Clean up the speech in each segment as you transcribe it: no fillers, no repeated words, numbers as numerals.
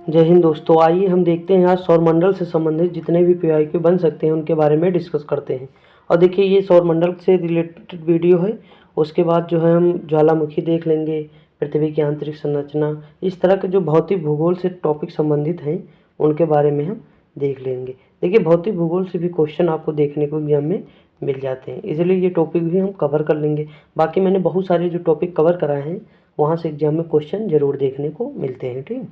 जय हिंद दोस्तों। आइए हम देखते हैं आज सौरमंडल से संबंधित जितने भी पीआईक्यू बन सकते हैं उनके बारे में डिस्कस करते हैं। और देखिए ये सौरमंडल से रिलेटेड वीडियो है। उसके बाद जो है हम ज्वालामुखी देख लेंगे, पृथ्वी की आंतरिक संरचना, इस तरह के जो भौतिक भूगोल से टॉपिक संबंधित हैं उनके बारे में हम देख लेंगे। देखिए भौतिक भूगोल से भी क्वेश्चन आपको देखने को एग्जाम में मिल जाते हैं, इसलिए ये टॉपिक भी हम कवर कर लेंगे। बाकी मैंने बहुत सारे जो टॉपिक कवर कराए हैं वहाँ से एग्जाम में क्वेश्चन जरूर देखने को मिलते हैं। ठीक,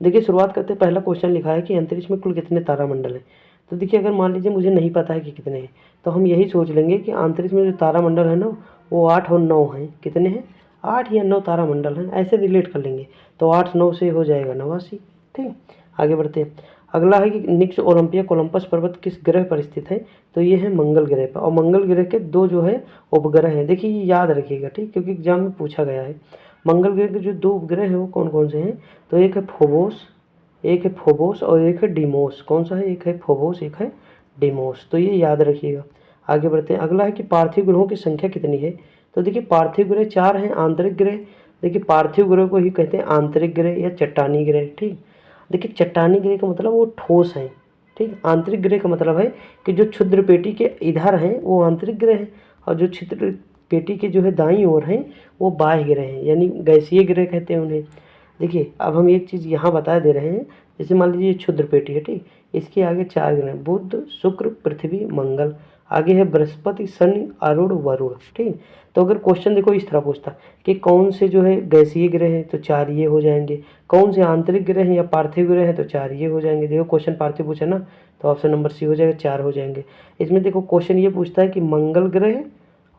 देखिए शुरुआत करते हैं। पहला क्वेश्चन लिखा है कि अंतरिक्ष में कुल कितने तारामंडल हैं। तो देखिए अगर मान लीजिए मुझे नहीं पता है कि कितने हैं, तो हम यही सोच लेंगे कि अंतरिक्ष में जो तारामंडल है ना वो 8 और 9 हैं। कितने हैं? 8 या 9 तारामंडल हैं, ऐसे रिलेट कर लेंगे। तो 8 9 से हो जाएगा 89। ठीक, आगे बढ़ते हैं। अगला है कि निक्स ओलंपिया कोलंबस पर्वत किस ग्रह पर स्थित है। तो ये है मंगल ग्रह पर, और मंगल ग्रह के 2 जो है उपग्रह हैं। देखिए ये याद रखिएगा, ठीक, क्योंकि एग्जाम में पूछा गया है। मंगल ग्रह के जो 2 उपग्रह हैं वो कौन कौन से हैं। तो एक है फोबोस और एक है डीमोस। कौन सा है? एक है फोबोस, एक है डीमोस। तो ये याद रखिएगा। आगे बढ़ते हैं। अगला है कि पार्थिव ग्रहों की संख्या कितनी है। तो देखिए पार्थिव ग्रह 4 हैं। आंतरिक ग्रह, देखिए पार्थिव ग्रह को ही कहते हैं आंतरिक ग्रह या चट्टानी ग्रह। ठीक, देखिए चट्टानी ग्रह का मतलब वो ठोस है। ठीक, आंतरिक ग्रह का मतलब है कि जो क्षुद्र पेटी के इधर हैं वो आंतरिक ग्रह है, और जो छिद्र पेटी के जो है दाईं ओर हैं वो बाह्य ग्रह हैं, यानी गैसीय ग्रह कहते हैं उन्हें। देखिए अब हम एक चीज़ यहाँ बता दे रहे हैं, जैसे मान लीजिए ये क्षुद्र पेटी है, ठीक, इसके आगे 4 ग्रह हैं, बुध शुक्र पृथ्वी मंगल, आगे है बृहस्पति शनि अरुण वरुण। ठीक, तो अगर क्वेश्चन देखो इस तरह पूछता कि कौन से जो है गैसीय ग्रह हैं तो 4 ये हो जाएंगे, कौन से आंतरिक ग्रह हैं या पार्थिव ग्रह हैं तो 4 ये हो जाएंगे। देखो क्वेश्चन पार्थिव पूछा ना, तो ऑप्शन नंबर सी हो जाएगा, 4 हो जाएंगे। इसमें देखो क्वेश्चन ये पूछता है कि मंगल ग्रह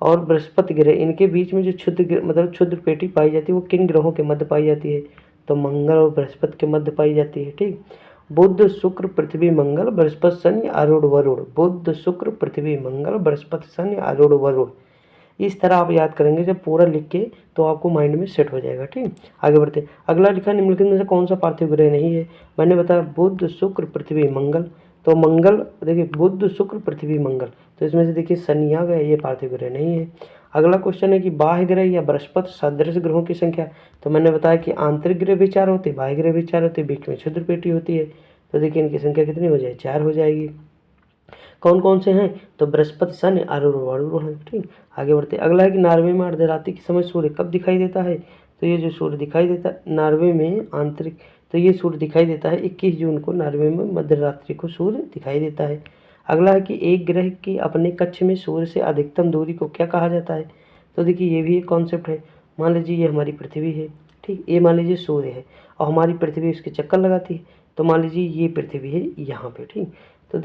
और बृहस्पति ग्रह, इनके बीच में जो मतलब क्षुद्र पेटी पाई जाती है वो किन ग्रहों के मध्य पाई जाती है। तो मंगल और बृहस्पति के मध्य पाई जाती है। ठीक, बुध शुक्र पृथ्वी मंगल बृहस्पति शनि अरुण वरुण, बुध शुक्र पृथ्वी मंगल बृहस्पति शनि अरुण वरुण। इस तरह आप याद करेंगे जब पूरा लिख के, तो आपको माइंड में सेट हो जाएगा। ठीक, आगे बढ़ते हैं। अगला लिखा निम्नलिखित में से कौन सा पार्थिव ग्रह नहीं है। मैंने बताया बुध शुक्र पृथ्वी मंगल, तो मंगल देखिए बुध शुक्र पृथ्वी मंगल, तो इसमें से देखिए शनि आ गया, ये पार्थिव ग्रह नहीं है। अगला क्वेश्चन है कि बाह्य ग्रह या बृहस्पति सदृश ग्रहों की संख्या। तो मैंने बताया कि आंतरिक ग्रह भी 4 होते, बाह्य ग्रह भी 4 होते, बीच में क्षुद्र पेटी होती है। तो देखिए इनकी संख्या कितनी हो जाए, 4 हो जाएगी। कौन कौन से हैं। तो बृहस्पति शनि अरुण वरुण है। ठीक, आगे बढ़ते हैं। अगला है कि नॉर्वे में अर्धरात्रि के समय सूर्य कब दिखाई देता है। तो ये जो सूर्य दिखाई देता है नॉर्वे में आंतरिक, तो ये सूर्य दिखाई देता है 21 जून को, नॉर्वे में मध्य रात्रि को सूर्य दिखाई देता है। अगला है कि एक ग्रह की अपने कक्ष में सूर्य से अधिकतम दूरी को क्या कहा जाता है। तो देखिए ये भी एक कॉन्सेप्ट है। मान लीजिए ये हमारी पृथ्वी है, ठीक, ये मान लीजिए सूर्य है और हमारी पृथ्वी उसके चक्कर लगाती है। तो मान लीजिए ये पृथ्वी है यहाँ पे, ठीक, तो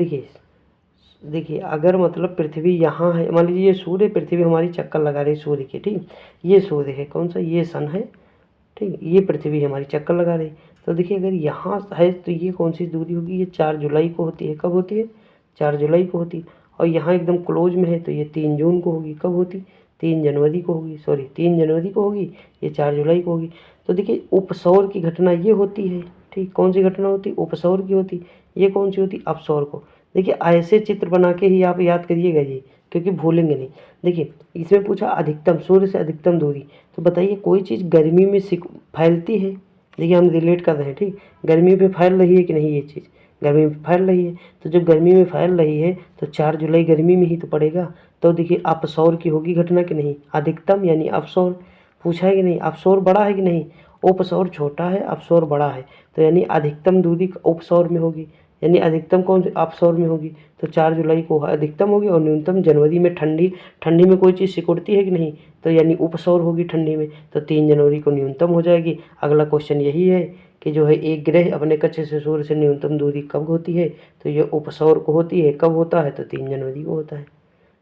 देखिए अगर मतलब पृथ्वी यहाँ है, मान लीजिए ये सूर्य, पृथ्वी हमारी चक्कर लगा रही है सूर्य की। ठीक, ये सूर्य है, कौन सा, ये सन है। ठीक, ये पृथ्वी हमारी चक्कर लगा रही। तो देखिए अगर यहाँ है तो ये कौन सी दूरी होगी, ये 4 जुलाई को होती है। कब होती है, 4 जुलाई को होती है। और यहाँ एकदम क्लोज में है तो ये 3 जून को होगी। कब होती, 3 जनवरी को होगी, सॉरी 3 जनवरी को होगी, ये 4 जुलाई को होगी। तो देखिए उपसौर की घटना ये होती है। ठीक, कौन सी घटना होती, उपसौर की होती। ये कौन सी होती, अपसौर को। देखिए ऐसे चित्र बना के ही आप याद करिएगा ये, क्योंकि भूलेंगे नहीं। देखिए इसमें पूछा अधिकतम, सूर्य से अधिकतम दूरी, तो बताइए कोई चीज़ गर्मी में फैलती है। देखिए हम रिलेट कर रहे हैं, ठीक, गर्मी पे फैल रही है कि नहीं, ये चीज़ गर्मी में फैल रही है। तो जब गर्मी में फैल रही है तो 4 जुलाई गर्मी में ही तो पड़ेगा। तो देखिए अपसौर की होगी घटना कि नहीं, अधिकतम यानी अपसौर पूछा है कि नहीं, अपसौर बड़ा है कि नहीं, उपसौर छोटा है, अपसौर बड़ा है, तो यानी अधिकतम दूरी उपसौर में होगी, यानी अधिकतम कौन सी, अपसौर में होगी। तो 4 जुलाई को अधिकतम होगी और न्यूनतम जनवरी में, ठंडी में कोई चीज़ सिकुड़ती है कि नहीं, तो यानी उपसौर होगी ठंडी में, तो 3 जनवरी को न्यूनतम हो जाएगी। अगला क्वेश्चन यही है कि जो है एक ग्रह अपने कक्ष से सूर्य से न्यूनतम दूरी कब होती है। तो ये उपसौर को होती है। कब होता है, तो 3 जनवरी को होता है।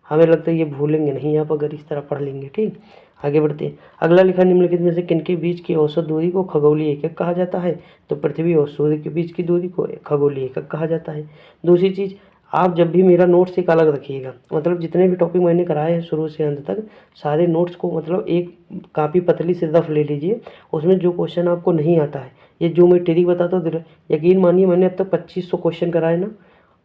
हमें लगता है ये भूलेंगे नहीं आप अगर इस तरह पढ़ लेंगे। ठीक, आगे बढ़ते हैं। अगला लिखा निम्नलिखित में से किनके बीच की औसत दूरी को खगोलीय एकक कहा जाता है। तो पृथ्वी और सूर्य के बीच की दूरी को खगोलीय एकक कहा जाता है। दूसरी चीज़, आप जब भी मेरा नोट्स एक अलग रखिएगा, मतलब जितने भी टॉपिक मैंने कराए हैं शुरू से अंत तक, सारे नोट्स को मतलब एक कापी पतली से रफ ले लीजिए। उसमें जो क्वेश्चन आपको नहीं आता है, ये जो मैं ट्रिक बताता हूँ, यकीन मानिए मैंने अब तक 2500 क्वेश्चन कराए ना,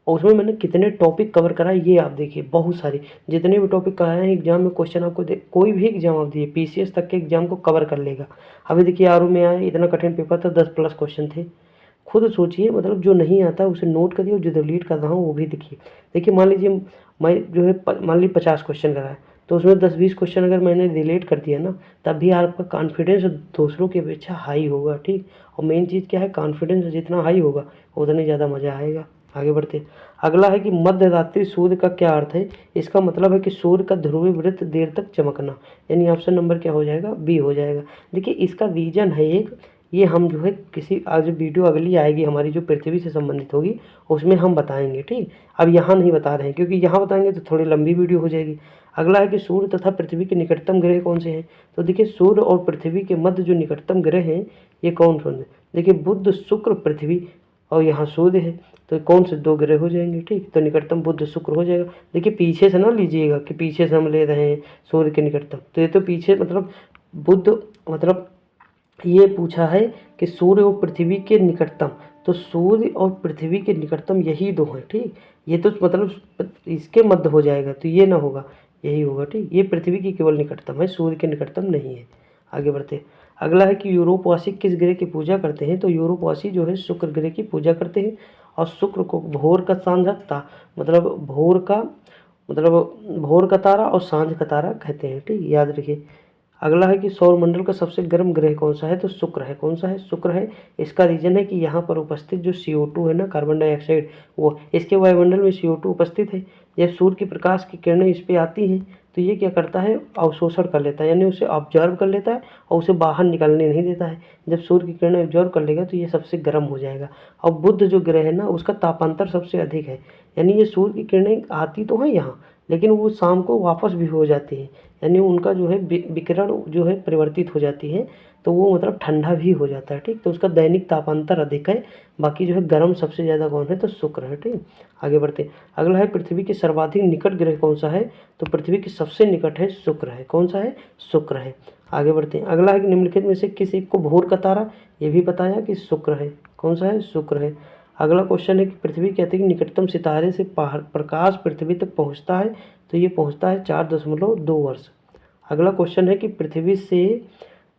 और उसमें मैंने कितने टॉपिक कवर कराए ये आप देखिए, बहुत सारे जितने भी टॉपिक कराए हैं एग्जाम में क्वेश्चन आपको कोई भी एग्जाम आप दिए पीसीएस तक के एग्जाम को कवर कर लेगा। अभी देखिए आरओ में आए, इतना कठिन पेपर था, 10 प्लस क्वेश्चन थे। खुद सोचिए, मतलब जो नहीं आता उसे नोट करिए और जो डिलीट कर रहा हूँ वो भी देखिए। देखिए मान लीजिए मैं जो है मान लीजिए 50 क्वेश्चन करा है, तो उसमें 10-20 क्वेश्चन अगर मैंने डिलीट कर दिया ना, तब भी आपका कॉन्फिडेंस दूसरों की अपेक्षा हाई होगा, ठीक। और मेन चीज़ क्या है, कॉन्फिडेंस जितना हाई होगा उतनी ज़्यादा मज़ा आएगा। आगे बढ़ते हैं। अगला है कि मध्य रात्रि सूर्य का क्या अर्थ है। इसका मतलब है कि सूर्य का ध्रुवीय वृत्त देर तक चमकना, यानी ऑप्शन नंबर क्या हो जाएगा, बी हो जाएगा। देखिए इसका रीजन है एक, ये हम जो है किसी आज वीडियो अगली आएगी हमारी जो पृथ्वी से संबंधित होगी उसमें हम बताएंगे, ठीक। अब यहाँ नहीं बता रहे हैं क्योंकि यहाँ बताएंगे तो थोड़ी लंबी वीडियो हो जाएगी। अगला है कि सूर्य तथा पृथ्वी के निकटतम ग्रह कौन से हैं। तो देखिए सूर्य और पृथ्वी के मध्य जो निकटतम ग्रह हैं ये कौन कौन है। देखिए बुध, शुक्र, पृथ्वी और यहाँ सूर्य है, तो कौन से 2 ग्रह हो जाएंगे, ठीक। तो निकटतम बुध शुक्र हो जाएगा। देखिए पीछे से ना लीजिएगा कि पीछे से हम ले रहे हैं सूर्य के निकटतम, तो ये तो पीछे मतलब बुध, मतलब ये पूछा है कि सूर्य और पृथ्वी के निकटतम, तो सूर्य और पृथ्वी के निकटतम यही 2 हैं, ठीक। ये तो मतलब इसके मध्य हो जाएगा, तो ये ना होगा, यही होगा, ठीक। ये पृथ्वी की केवल निकटतम है, सूर्य के निकटतम नहीं है। आगे बढ़ते। अगला है कि यूरोपवासी किस ग्रह की पूजा करते हैं। तो यूरोपवासी जो है शुक्र ग्रह की पूजा करते हैं, और शुक्र को भोर का सांझता, मतलब भोर का तारा और सांझ का तारा कहते हैं, ठीक, याद रखिए। अगला है कि सौरमंडल का सबसे गर्म ग्रह कौन सा है। तो शुक्र है। कौन सा है, शुक्र है। इसका रीजन है कि यहाँ पर उपस्थित जो CO2 है ना, कार्बन डाइऑक्साइड, वो इसके वायुमंडल में CO2 उपस्थित है। जब सूर्य की प्रकाश की किरणें इस पर आती हैं तो ये क्या करता है, अवशोषण कर लेता है, यानी उसे ऑब्जर्व कर लेता है और उसे बाहर निकलने नहीं देता है। जब सूर्य की किरणें ऑब्जर्व कर लेगा तो ये सबसे गर्म हो जाएगा। और बुध जो ग्रह है ना, उसका तापांतर सबसे अधिक है, यानी ये सूर्य की किरणें आती तो हैं यहाँ, लेकिन वो शाम को वापस भी हो जाती हैं, यानी उनका जो है विकिरण जो है परिवर्तित हो जाती है, तो वो मतलब ठंडा भी हो जाता है, ठीक। तो उसका दैनिक तापांतर अधिक है। बाकी जो है गर्म सबसे ज़्यादा कौन है, तो शुक्र है, ठीक। आगे बढ़ते। अगला है पृथ्वी के सर्वाधिक निकट ग्रह कौन सा है। तो पृथ्वी के सबसे निकट है शुक्र है। कौन सा है, शुक्र है। आगे बढ़ते हैं। अगला है कि निम्नलिखित में से किस एक को भोर का तारा, ये भी बताया कि शुक्र है। कौन सा है, शुक्र है। अगला क्वेश्चन है कि पृथ्वी के अति निकटतम सितारे से प्रकाश पृथ्वी तक पहुंचता है। तो ये पहुंचता है 4.2 वर्ष। अगला क्वेश्चन है कि पृथ्वी से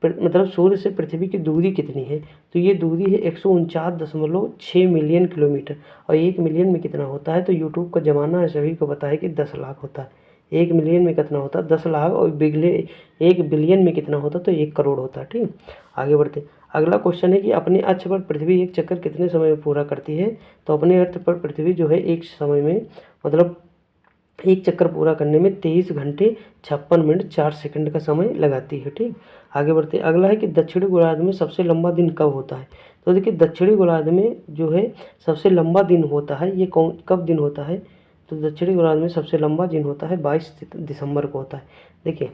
मतलब सूर्य से पृथ्वी की दूरी कितनी है। तो ये दूरी है 149.6 मिलियन किलोमीटर। और 1 मिलियन में कितना होता है, तो यूट्यूब का ज़माना है, सभी को पता है कि 10 लाख होता है। 1 मिलियन में कितना होता है, 10 लाख। और 1 बिलियन में कितना होता है, तो 1 करोड़ होता है, ठीक। आगे बढ़ते। अगला क्वेश्चन है कि अपने अक्ष पर पृथ्वी एक चक्कर कितने समय में पूरा करती है। तो अपने अर्थ पर पृथ्वी जो है एक समय में, मतलब एक चक्कर पूरा करने में 23 घंटे 56 मिनट 4 सेकंड का समय लगाती है, ठीक। आगे बढ़ते। अगला है कि दक्षिणी गोलार्ध में सबसे लंबा दिन कब होता है। तो देखिए दक्षिणी गोलार्ध में जो है सबसे लंबा दिन होता है, ये कब दिन होता है। तो दक्षिणी गोलार्ध में सबसे लंबा दिन होता है 22 दिसंबर को होता है। देखिए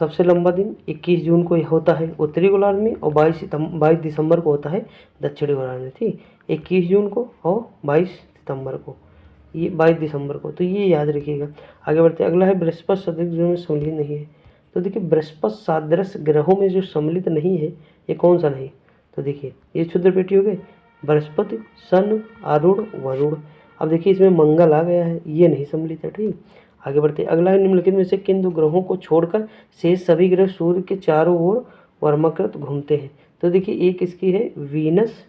सबसे लंबा दिन 21 जून को होता है उत्तरी गोलार्ध में, और 22 दिसंबर को होता है दक्षिणी गोलार्ध में, ठीक। 21 जून को और 22 सितंबर को, ये 22 दिसंबर को, तो ये याद रखिएगा। आगे बढ़ते। अगला है बृहस्पति सदृश ग्रहों में सम्मिलित नहीं है। तो देखिए बृहस्पति सादृश ग्रहों में जो सम्मिलित नहीं है, ये कौन सा नहीं। तो देखिए ये क्षुद्र पेटी हो गए, बृहस्पति, सन, अरुण, वरुण। अब देखिए इसमें मंगल आ गया है, ये नहीं सम्मिलित है, ठीक। आगे बढ़ते। अगला है निम्नलिखित में से किन 2 ग्रहों को छोड़कर शेष सभी ग्रह सूर्य के चारों ओर वर्माकृत घूमते हैं। तो देखिए एक इसकी है वीनस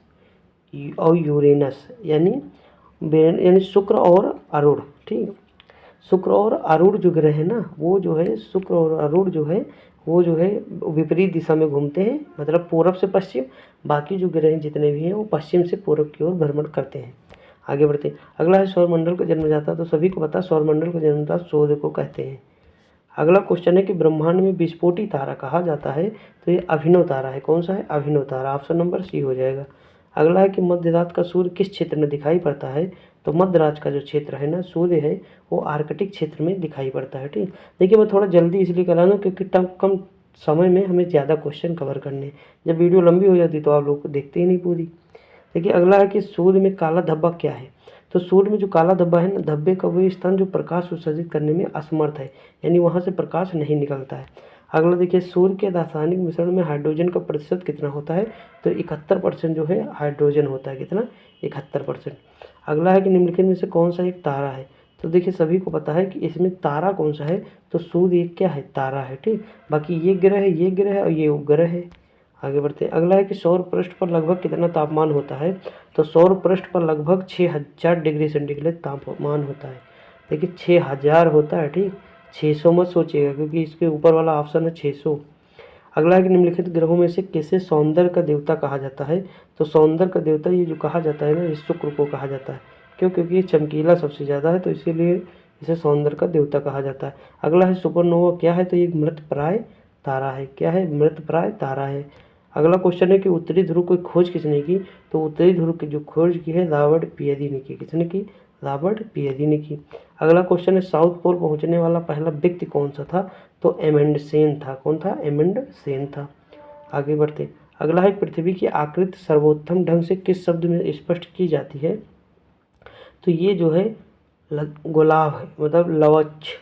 और यूरेनस, यानी शुक्र और अरुण, ठीक। शुक्र और अरुण जो ग्रह है ना, वो जो है शुक्र और अरुण जो है वो जो है विपरीत दिशा में घूमते हैं, मतलब पूरब से पश्चिम। बाकी जो ग्रह जितने भी हैं वो पश्चिम से पूरब की ओर भ्रमण करते हैं। आगे बढ़ते। अगला है सौरमंडल का जन्मदाता। तो सभी को पता है सौरमंडल का जन्मदाता सूर्य को कहते हैं। अगला क्वेश्चन है कि ब्रह्मांड में विस्फोटी तारा कहा जाता है। तो ये अभिनव तारा है। कौन सा है, अभिनव तारा। ऑप्शन नंबर सी हो जाएगा। अगला है कि मध्य रात का सूर्य किस क्षेत्र में दिखाई पड़ता है। तो मध्य रात का जो क्षेत्र है ना, सूर्य है, वो आर्कटिक क्षेत्र में दिखाई पड़ता है, ठीक। देखिए मैं थोड़ा जल्दी इसलिए करा रहा हूँ क्योंकि कम समय में हमें ज़्यादा क्वेश्चन कवर करने हैं। जब वीडियो लंबी हो जाती तो आप लोग देखते ही नहीं पूरी। देखिए अगला है कि सूर्य में काला धब्बा क्या है। तो सूर्य में जो काला धब्बा है ना, धब्बे का वही स्थान जो प्रकाश उत्सर्जित करने में असमर्थ है, यानी वहाँ से प्रकाश नहीं निकलता है। अगला देखिए सूर्य के रासायनिक मिश्रण में हाइड्रोजन का प्रतिशत कितना होता है। तो 71% जो है हाइड्रोजन होता है। कितना, 71%। अगला है कि निम्नलिखित में से कौन सा एक तारा है। तो देखिए सभी को पता है कि इसमें तारा कौन सा है। तो सूर्य एक क्या है, तारा है, ठीक। बाकी ये ग्रह है, ये ग्रह है और ये उपग्रह है। आगे बढ़ते हैं। अगला है कि सौर पृष्ठ पर लगभग कितना तापमान होता है। तो सौर पृष्ठ पर लगभग 6000 डिग्री सेंटीग्रेड तापमान होता है। देखिए 6000 होता है, ठीक, 600 मत सोचिएगा क्योंकि इसके ऊपर वाला ऑप्शन है 600। अगला है कि निम्नलिखित ग्रहों में से किसे सौंदर्य का देवता कहा जाता है। तो सौंदर्य का देवता ये जो कहा जाता है ना, ये शुक्र को कहा जाता है। क्यों? क्योंकि ये चमकीला सबसे ज़्यादा है, तो इसीलिए इसे सौंदर्य का देवता कहा जाता है। अगला है सुपरनोवा क्या है। तो ये मृतप्राय तारा है। क्या है? मृतप्राय तारा है। अगला क्वेश्चन है कि उत्तरी ध्रुव की खोज किसने की। तो उत्तरी ध्रुव की जो खोज की है रॉबर्ट पियरी ने की। किसने की? रॉबर्ट पियरी ने की। अगला क्वेश्चन है साउथ पोल पहुंचने वाला पहला व्यक्ति कौन सा था। तो एमंडसेन था। कौन था? एमंडसेन था। आगे बढ़ते। अगला है पृथ्वी की आकृति सर्वोत्तम ढंग से किस शब्द में स्पष्ट की जाती है। तो ये जो है गुलाब है, मतलब लधवक्ष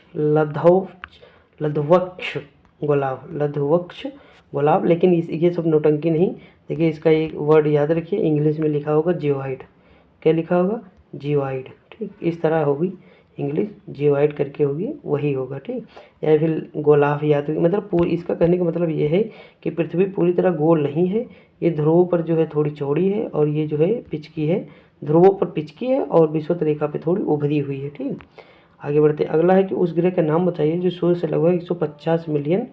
गुलाब, लधवक्ष गुलाब। लेकिन ये सब नौटंकी नहीं। देखिए इसका एक वर्ड याद रखिए, इंग्लिश में लिखा होगा जियोइड। क्या लिखा होगा? जियोइड। ठीक, इस तरह होगी इंग्लिश, जियोइड करके होगी, वही होगा। ठीक, या फिर गोलाफ याद रखिए। मतलब पूरी, इसका कहने का मतलब ये है कि पृथ्वी पूरी तरह गोल नहीं है। ये ध्रुवों पर जो है थोड़ी चौड़ी है और ये जो है पिचकी है। ध्रुवों पर पिचकी है और विषुवत रेखा पे थोड़ी उभरी हुई है। ठीक, आगे बढ़ते। अगला है कि उस ग्रह का नाम बताइए जो सूर्य से लगभग 150 मिलियन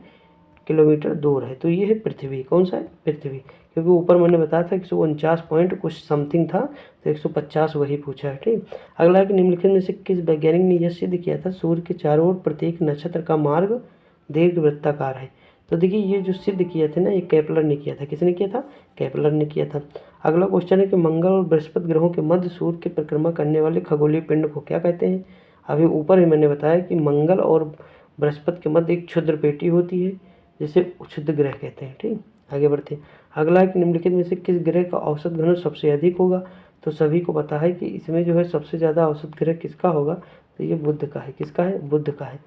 किलोमीटर दूर है। तो ये है पृथ्वी। कौन सा है? पृथ्वी। क्योंकि ऊपर मैंने बताया था 149 पॉइंट कुछ समथिंग था, तो 150 वही पूछा है। ठीक, अगला है कि निम्नलिखित में से किस वैज्ञानिक ने यह सिद्ध किया था सूर्य के चारों ओर प्रत्येक नक्षत्र का मार्ग दीर्घवृत्ताकार है। तो देखिए ये जो सिद्ध किया था ना, ये केपलर ने किया था। किसने किया था? केपलर ने किया था। अगला क्वेश्चन है कि मंगल और बृहस्पति ग्रहों के मध्य सूर्य की परिक्रमा करने वाले खगोलीय पिंड को क्या कहते हैं। अभी ऊपर ही मैंने बताया कि मंगल और बृहस्पति के मध्य एक क्षुद्र पेटी होती है जिसे क्षुद्र ग्रह कहते हैं। ठीक, आगे बढ़ते हैं। अगला है कि निम्नलिखित में से किस ग्रह का औसत घनत्व सबसे अधिक होगा। तो सभी को पता है कि इसमें जो है सबसे ज़्यादा औसत ग्रह किसका होगा। तो ये बुध का है। किसका है? बुध का है।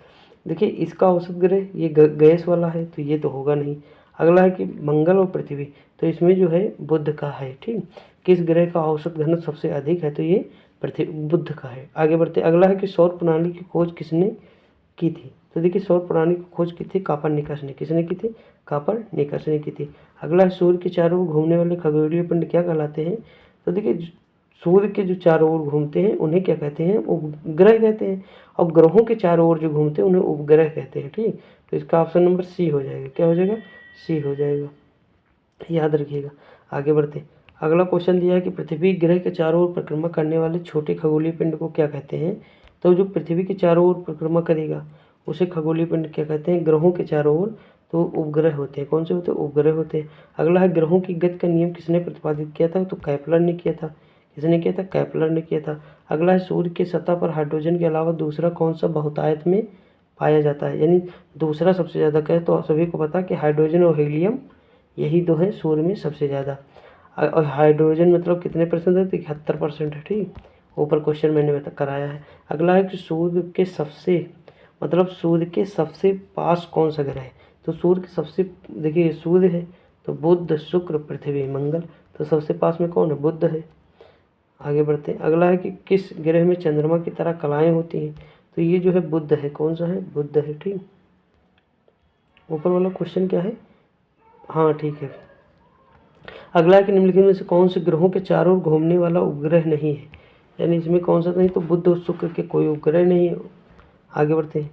देखिए इसका औसत ग्रह ये गैस वाला है, तो ये तो होगा नहीं। अगला है कि मंगल और पृथ्वी, तो इसमें जो है बुध का है। ठीक, किस ग्रह का औसत घनत्व सबसे अधिक है। तो ये पृथ्वी बुध का है। आगे बढ़ते। अगला है कि सौर प्रणाली की खोज किसने की थी। तो देखिए सौर प्रणाली की खोज की थी कापरनिकस ने। किसने की थी? कापरनिकस ने की थी। अगला है सूर्य के चारों ओर घूमने वाले खगोलीय पिंड क्या कहलाते हैं। तो देखिए सूर्य के जो चारों ओर घूमते हैं उन्हें क्या कहते हैं? उपग्रह कहते हैं। और ग्रहों के चारों ओर जो घूमते हैं उन्हें उपग्रह कहते हैं। ठीक, तो इसका ऑप्शन नंबर सी हो जाएगा। क्या हो जाएगा? सी हो जाएगा, याद रखिएगा। आगे बढ़ते। अगला क्वेश्चन दिया है कि पृथ्वी ग्रह के चारों ओर परिक्रमा करने वाले छोटे खगोलीय पिंड को क्या कहते हैं। तो जो पृथ्वी के चारों ओर परिक्रमा करेगा उसे खगोलीय पिंड क्या कहते हैं? ग्रहों के चारों ओर तो उपग्रह होते हैं। कौन से होते हैं? उपग्रह होते हैं। अगला है ग्रहों की गति का नियम किसने प्रतिपादित किया था। तो केपलर ने किया था। किसने किया था? केपलर ने किया था। अगला है सूर्य के सतह पर हाइड्रोजन के अलावा दूसरा कौन सा बहुतायत में पाया जाता है। यानी दूसरा सबसे ज़्यादा कहे तो सभी को पता है कि हाइड्रोजन और हीलियम, यही दो है सूर्य में सबसे ज़्यादा। और हाइड्रोजन मतलब कितने परसेंट है? तो 71% है। ठीक, ऊपर क्वेश्चन मैंने कराया है। अगला है कि सूर्य के सबसे पास कौन सा ग्रह है। तो सूर्य के सबसे, देखिए सूर्य है तो बुध, शुक्र, पृथ्वी, मंगल, तो सबसे पास में कौन है? बुध है। आगे बढ़ते हैं। अगला है कि किस ग्रह में चंद्रमा की तरह कलाएं होती हैं। तो ये जो है बुध है। कौन सा है? बुध है। ठीक, ऊपर वाला क्वेश्चन क्या है? हाँ ठीक है। अगला है कि निम्नलिखित में से कौन से ग्रहों के चारों ओर घूमने वाला उपग्रह नहीं है। यानी इसमें कौन सा नहीं। तो बुध और शुक्र के कोई उपग्रह नहीं है। आगे बढ़ते हैं।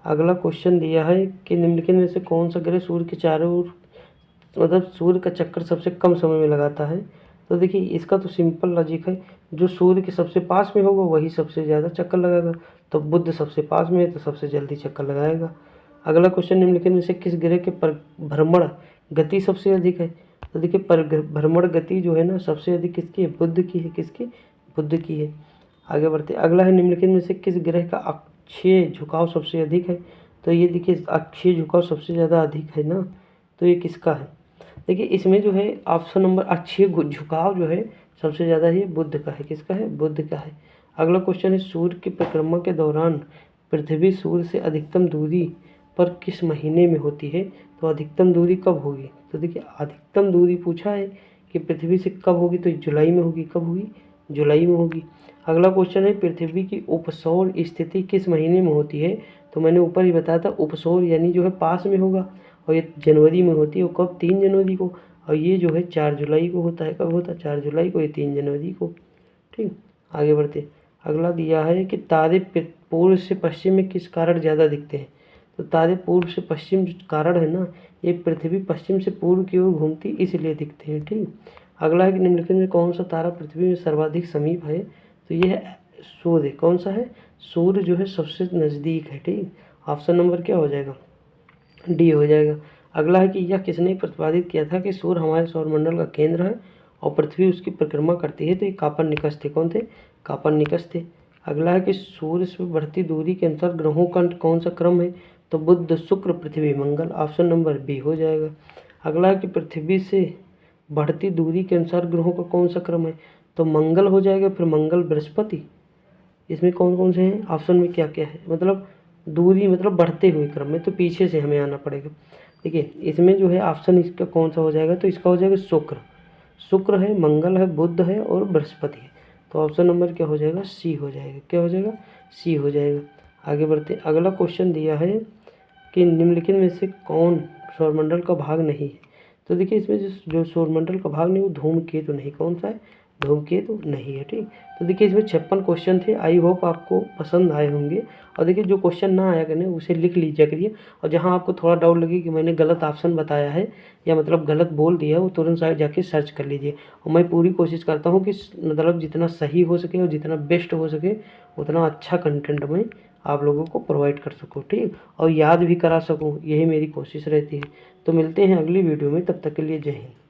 अगला क्वेश्चन दिया है कि निम्नलिखित में से कौन सा ग्रह सूर्य के चारों ओर, मतलब सूर्य का चक्कर सबसे कम समय में लगाता है। तो देखिए इसका तो सिंपल लॉजिक है, जो सूर्य के सबसे पास में होगा वही सबसे ज़्यादा चक्कर लगाएगा। तो बुध सबसे पास में है तो सबसे जल्दी चक्कर लगाएगा। अगला क्वेश्चन निम्नलिखित में से किस ग्रह के भ्रमण गति सबसे अधिक है। तो देखिए भ्रमण गति जो है ना सबसे अधिक किसकी है? बुध की है। किसकी? बुध की है। आगे बढ़ते। अगला है निम्नलिखित में से किस ग्रह का अक्षीय झुकाव सबसे अधिक है। तो ये देखिए अक्षीय झुकाव सबसे ज़्यादा अधिक है ना, तो ये किसका है? देखिए इसमें जो है ऑप्शन नंबर अक्षीय झुकाव जो है सबसे ज़्यादा ये बुध का है। किसका है? बुध का है। अगला क्वेश्चन है सूर्य की परिक्रमा के दौरान पृथ्वी सूर्य से अधिकतम दूरी पर किस महीने में होती है। तो अधिकतम दूरी कब होगी। तो देखिए अधिकतम दूरी पूछा है कि पृथ्वी से कब होगी। तो जुलाई में होगी। कब होगी? जुलाई में होगी। अगला क्वेश्चन है पृथ्वी की उपसौर स्थिति किस महीने में होती है। तो मैंने ऊपर ही बताया था उपसौर यानी जो है पास में होगा, और ये जनवरी में होती है। कब? 3 जनवरी को। और ये जो है 4 जुलाई को होता है। कब होता है? 4 जुलाई को, ये 3 जनवरी को। ठीक, आगे बढ़ते। अगला दिया है कि तारे पूर्व से पश्चिम में किस कारण ज़्यादा दिखते हैं। तो तारे पूर्व से पश्चिम जो कारण है ना, ये पृथ्वी पश्चिम से पूर्व की ओर घूमती इसलिए दिखते हैं। ठीक, अगला है कि निम्नलिखित में कौन सा तारा पृथ्वी में सर्वाधिक समीप है। तो ये है सूर्य। कौन सा है? सूर्य जो है सबसे नज़दीक है। ठीक, ऑप्शन नंबर क्या हो जाएगा? डी हो जाएगा। अगला है कि यह किसने प्रतिपादित किया था कि सूर्य हमारे सौरमंडल का केंद्र है और पृथ्वी उसकी परिक्रमा करती है। तो ये कापरनिकस थे। कौन थे? कापरनिकस थे। अगला है कि सूर्य से बढ़ती दूरी के अनुसार ग्रहों का कौन सा क्रम है। तो बुध, शुक्र, पृथ्वी, मंगल। ऑप्शन नंबर बी हो जाएगा। अगला है कि पृथ्वी से बढ़ती दूरी के अनुसार ग्रहों का कौन सा क्रम है। तो मंगल हो जाएगा, फिर मंगल, बृहस्पति। इसमें कौन कौन से हैं? ऑप्शन में क्या क्या है? मतलब दूरी मतलब बढ़ते हुए क्रम में, तो पीछे से हमें आना पड़ेगा। देखिए इसमें जो है ऑप्शन इसका कौन सा हो जाएगा। तो इसका हो जाएगा शुक्र। शुक्र है, मंगल है, बुध है और बृहस्पति है। तो ऑप्शन नंबर क्या हो जाएगा? सी हो जाएगा। क्या हो जाएगा? सी हो जाएगा। आगे बढ़ते। अगला क्वेश्चन दिया है कि निम्नलिखित में से कौन सौरमंडल का भाग नहीं है। तो देखिए इसमें जो सौरमंडल का भाग नहीं, वो धूमकेतु नहीं। कौन सा है? धूमकेतु नहीं है। ठीक, तो देखिए इसमें 56 क्वेश्चन थे। आई होप आपको पसंद आए होंगे। और देखिए जो क्वेश्चन ना आया करें उसे लिख लीजिए करिए, और जहाँ आपको थोड़ा डाउट लगे कि मैंने गलत ऑप्शन बताया है या मतलब गलत बोल दिया है, वो तुरंत साइड जाके सर्च कर लीजिए। और मैं पूरी कोशिश करता हूँ कि मतलब जितना सही हो सके और जितना बेस्ट हो सके उतना अच्छा कंटेंट मैं आप लोगों को प्रोवाइड कर सकूँ। ठीक, और याद भी करा सकूँ, यही मेरी कोशिश रहती है। तो मिलते हैं अगली वीडियो में, तब तक के लिए जय हिंद।